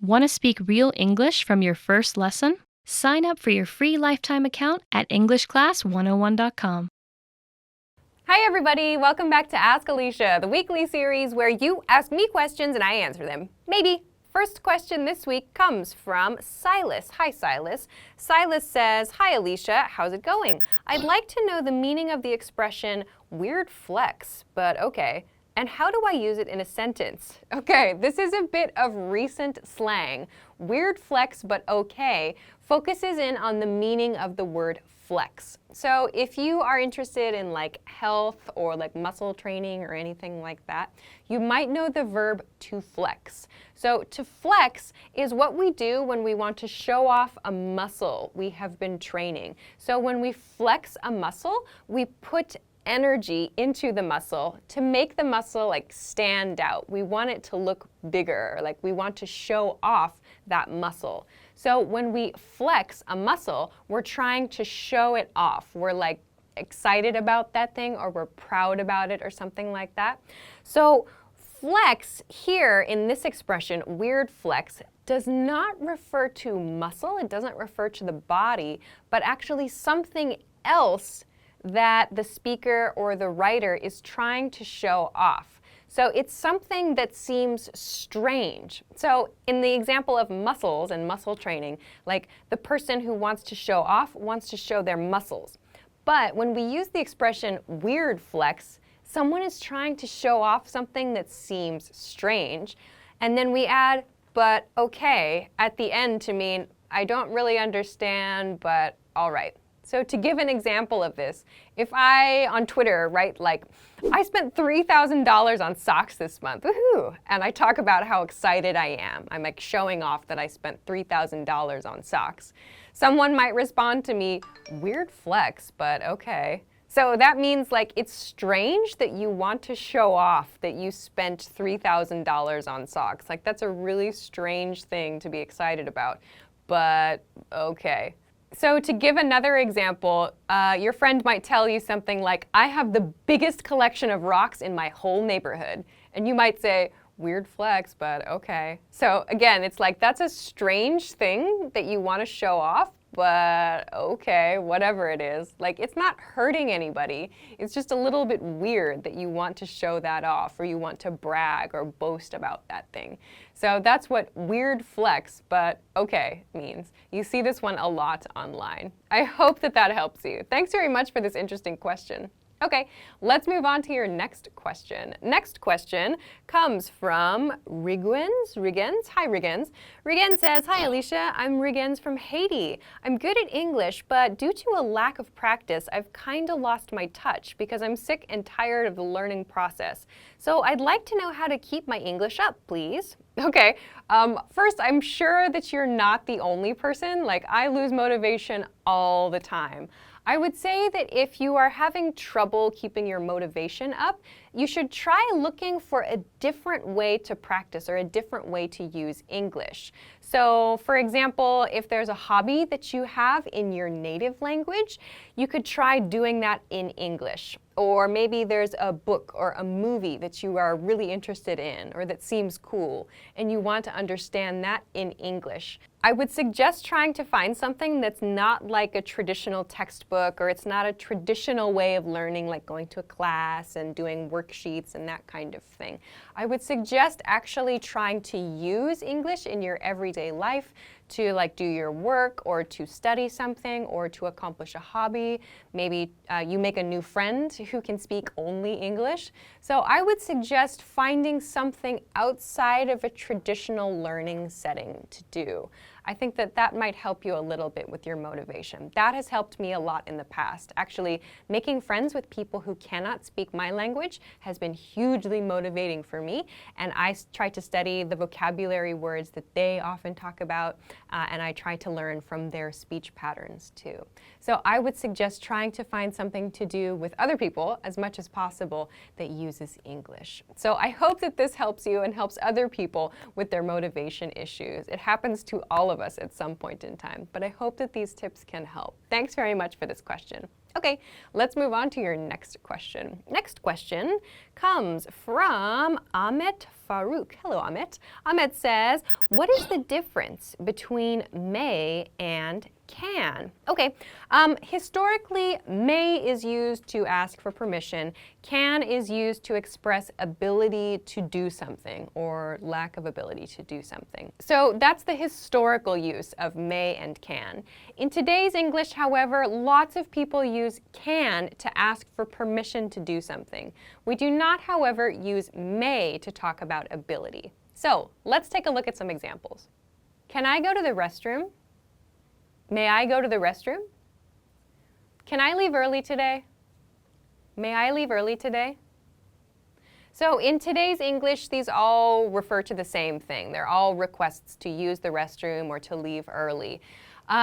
Want to speak real English from your first lesson? Sign up for your free lifetime account at EnglishClass101.com. Hi everybody, welcome back to Ask Alicia, the weekly series where you ask me questions and I answer them. Maybe. First question this week comes from Silas. Hi Silas. Silas says, "Hi Alicia, how's it going? I'd like to know the meaning of the expression weird flex, but okay. And how do I use it in a sentence?" Okay, this is a bit of recent slang. Weird flex, but okay focuses in on the meaning of the word flex. So if you are interested in like health or like muscle training or anything like that, you might know the verb to flex. So to flex is what we do when we want to show off a muscle we have been training. So when we flex a muscle, we put energy into the muscle to make the muscle like stand out. We want it to look bigger, like we want to show off that muscle. So when we flex a muscle, we're trying to show it off. We're like excited about that thing or we're proud about it or something like that. So flex here in this expression, weird flex, does not refer to muscle. It doesn't refer to the body, but actually something else that the speaker or the writer is trying to show off. So it's something that seems strange. So in the example of muscles and muscle training, like the person who wants to show off wants to show their muscles. But when we use the expression weird flex, someone is trying to show off something that seems strange. And then we add, but okay, at the end to mean, I don't really understand, but all right. So to give an example of this, if I, on Twitter, write like, I spent $3,000 on socks this month, woohoo, and I talk about how excited I am, I'm like showing off that I spent $3,000 on socks, someone might respond to me, weird flex, but okay. So that means like it's strange that you want to show off that you spent $3,000 on socks. Like that's a really strange thing to be excited about, but okay. So to give another example, your friend might tell you something like, I have the biggest collection of rocks in my whole neighborhood. And you might say, weird flex, but okay. So again, it's like that's a strange thing that you want to show off, but okay, whatever it is. Like it's not hurting anybody. It's just a little bit weird that you want to show that off or you want to brag or boast about that thing. So that's what weird flex, but okay means. You see this one a lot online. I hope that that helps you. Thanks very much for this interesting question. Okay, let's move on to your next question. Next question comes from Rigens. Hi, Rigens. Rigens says, "Hi, Alicia. I'm Rigens from Haiti. I'm good at English, but due to a lack of practice, I've kind of lost my touch because I'm sick and tired of the learning process. So I'd like to know how to keep my English up, please." Okay, first, I'm sure that you're not the only person. Like, I lose motivation all the time. I would say that if you are having trouble keeping your motivation up, you should try looking for a different way to practice or a different way to use English. So, for example, if there's a hobby that you have in your native language, you could try doing that in English. Or maybe there's a book or a movie that you are really interested in or that seems cool, and you want to understand that in English. I would suggest trying to find something that's not like a traditional textbook or it's not a traditional way of learning, like going to a class and doing worksheets and that kind of thing. I would suggest actually trying to use English in your everyday life to like do your work or to study something or to accomplish a hobby. Maybe you make a new friend who can speak only English. So I would suggest finding something outside of a traditional learning setting to do. I think that that might help you a little bit with your motivation. That has helped me a lot in the past. Actually, making friends with people who cannot speak my language has been hugely motivating for me, and I try to study the vocabulary words that they often talk about, and I try to learn from their speech patterns too. So I would suggest trying to find something to do with other people as much as possible that uses English. So I hope that this helps you and helps other people with their motivation issues. It happens to all of us at some point in time, but I hope that these tips can help. Thanks very much for this question. Okay, let's move on to your next question. Next question comes from Ahmet Farouk. Hello, Ahmet. Ahmet says, what is the difference between may and can? Okay, historically, may is used to ask for permission. Can is used to express ability to do something or lack of ability to do something. So that's the historical use of may and can. In today's English, however, lots of people use can to ask for permission to do something. We do not, however, use may to talk about ability. So let's take a look at some examples. Can I go to the restroom? May I go to the restroom? Can I leave early today? May I leave early today? So in today's English, these all refer to the same thing. They're all requests to use the restroom or to leave early.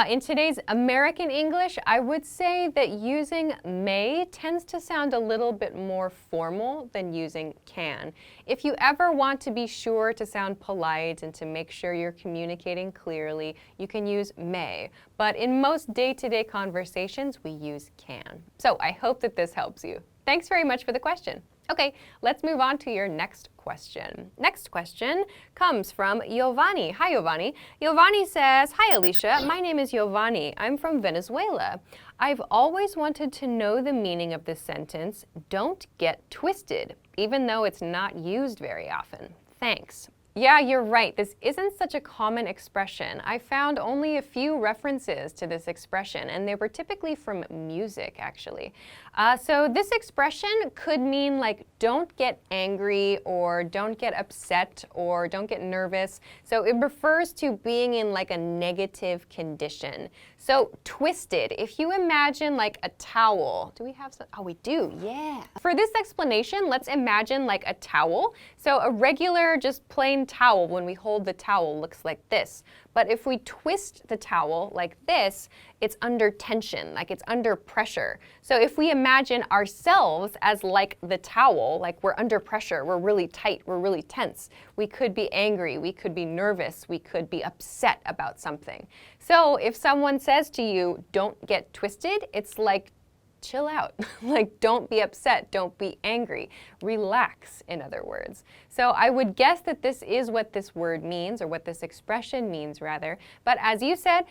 In today's American English, I would say that using may tends to sound a little bit more formal than using can. If you ever want to be sure to sound polite and to make sure you're communicating clearly, you can use may. But in most day-to-day conversations, we use can. So I hope that this helps you. Thanks very much for the question. Okay, let's move on to your next question. Next question comes from Giovanni. Hi, Giovanni. Giovanni says, hi, Alicia. My name is Giovanni. I'm from Venezuela. I've always wanted to know the meaning of this sentence, don't get twisted, even though it's not used very often. Thanks. Yeah, you're right. This isn't such a common expression. I found only a few references to this expression, and they were typically from music, actually. So this expression could mean like don't get angry or don't get upset or don't get nervous. So it refers to being in like a negative condition. So twisted, if you imagine like a towel. Do we have some? Oh, we do, yeah. For this explanation, let's imagine like a towel. So a regular, just plain towel, when we hold the towel, looks like this. But if we twist the towel like this, it's under tension, like it's under pressure. So if we imagine ourselves as like the towel, like we're under pressure, we're really tight, we're really tense. We could be angry, we could be nervous, we could be upset about something. So if someone says to you, don't get twisted, it's like, chill out. Like, don't be upset, don't be angry. Relax, in other words. So I would guess that this is what this word means, or what this expression means, rather. But as you said,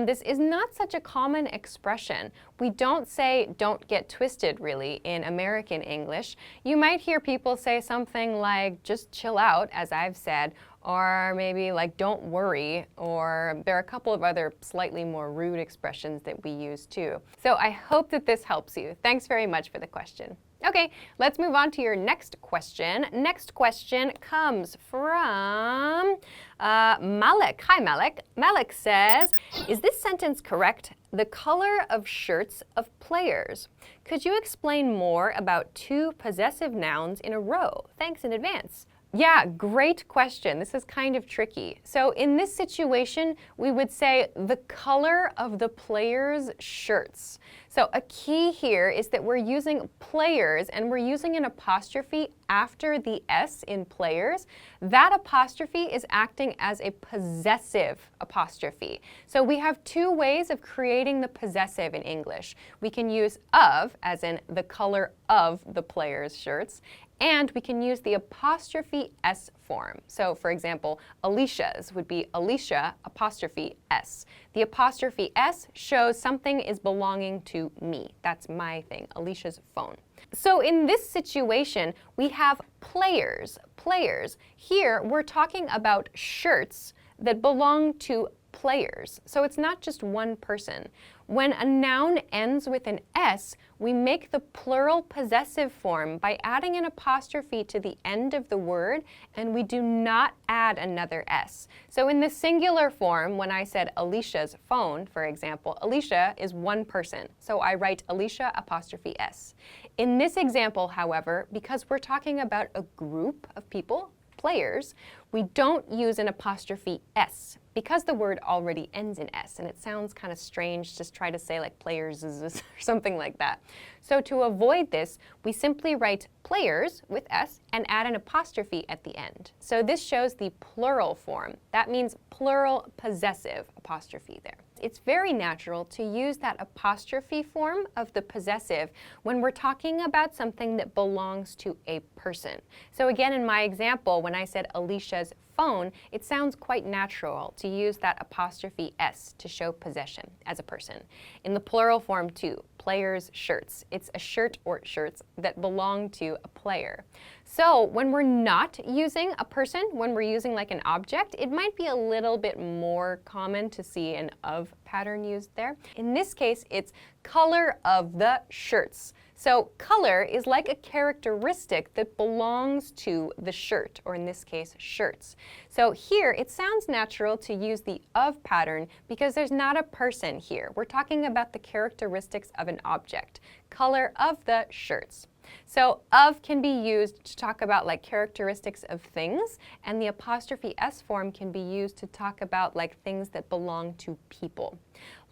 this is not such a common expression. We don't say, don't get twisted, really, in American English. You might hear people say something like, just chill out, as I've said, or maybe like don't worry, or there are a couple of other slightly more rude expressions that we use too. So I hope that this helps you. Thanks very much for the question. Okay, let's move on to your next question. Next question comes from Malik. Hi, Malik. Malik says, is this sentence correct? The color of shirts of players. Could you explain more about two possessive nouns in a row? Thanks in advance. Yeah, great question. This is kind of tricky. So in this situation, we would say the color of the players' shirts. So a key here is that we're using players and we're using an apostrophe after the S in players. That apostrophe is acting as a possessive apostrophe. So we have two ways of creating the possessive in English. We can use of, as in the color of the players' shirts, and we can use the apostrophe S form. So for example, Alicia's would be Alicia apostrophe S. The apostrophe S shows something is belonging to me. That's my thing, Alicia's phone. So in this situation, we have players. Players. Here, we're talking about shirts that belong to players. So it's not just one person. When a noun ends with an S, we make the plural possessive form by adding an apostrophe to the end of the word, and we do not add another S. So in the singular form, when I said Alicia's phone, for example, Alicia is one person. So I write Alicia apostrophe S. In this example, however, because we're talking about a group of people, players, we don't use an apostrophe S because the word already ends in S, and it sounds kind of strange to try to say like players or something like that. So to avoid this, we simply write players with S and add an apostrophe at the end. So this shows the plural form. That means plural possessive apostrophe there. it's very natural to use that apostrophe form of the possessive when we're talking about something that belongs to a person. So again, in my example, when I said Alicia's phone, it sounds quite natural to use that apostrophe S to show possession as a person. In the plural form too, players' shirts. It's a shirt or shirts that belong to a player. So when we're not using a person, when we're using like an object, it might be a little bit more common to see an of pattern used there. In this case, it's color of the shirts. So color is like a characteristic that belongs to the shirt, or in this case, shirts. So here, it sounds natural to use the of pattern because there's not a person here. We're talking about the characteristics of an object. Color of the shirts. So of can be used to talk about like characteristics of things, and the apostrophe S form can be used to talk about like things that belong to people.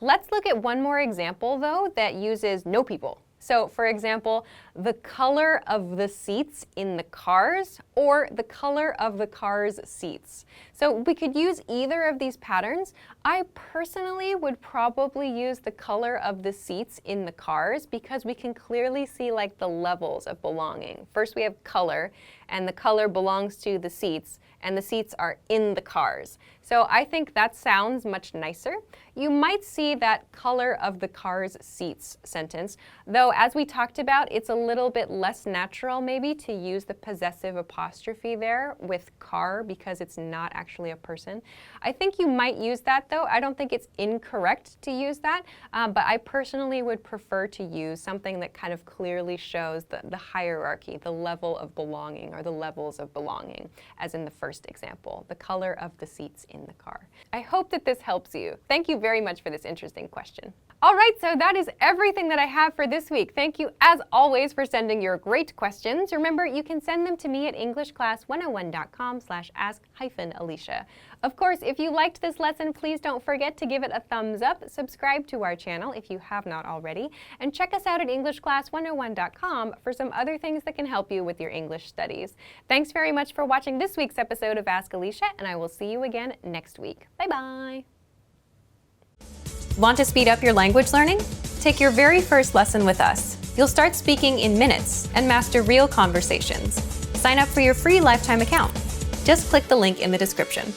Let's look at one more example though that uses no people. So for example, the color of the seats in the cars, or the color of the car's seats. So we could use either of these patterns. I personally would probably use the color of the seats in the cars because we can clearly see like the levels of belonging. First we have color, and the color belongs to the seats, and the seats are in the cars. So I think that sounds much nicer. You might see that color of the car's seats sentence, though as we talked about, it's a little bit less natural maybe to use the possessive apostrophe there with car because it's not actually a person. I think you might use that though. I don't think it's incorrect to use that, but I personally would prefer to use something that kind of clearly shows the hierarchy, the level of belonging, or the levels of belonging, as in the first example, the color of the seats in the car. I hope that this helps you. Thank you very much for this interesting question. All right, so that is everything that I have for this week. Thank you, as always, for sending your great questions. Remember, you can send them to me at EnglishClass101.com/ask-Alisha. Of course, if you liked this lesson, please don't forget to give it a thumbs up, subscribe to our channel if you have not already, and check us out at EnglishClass101.com for some other things that can help you with your English studies. Thanks very much for watching this week's episode of Ask Alisha, and I will see you again next week. Bye-bye. Want to speed up your language learning? Take your very first lesson with us. You'll start speaking in minutes and master real conversations. Sign up for your free lifetime account. Just click the link in the description.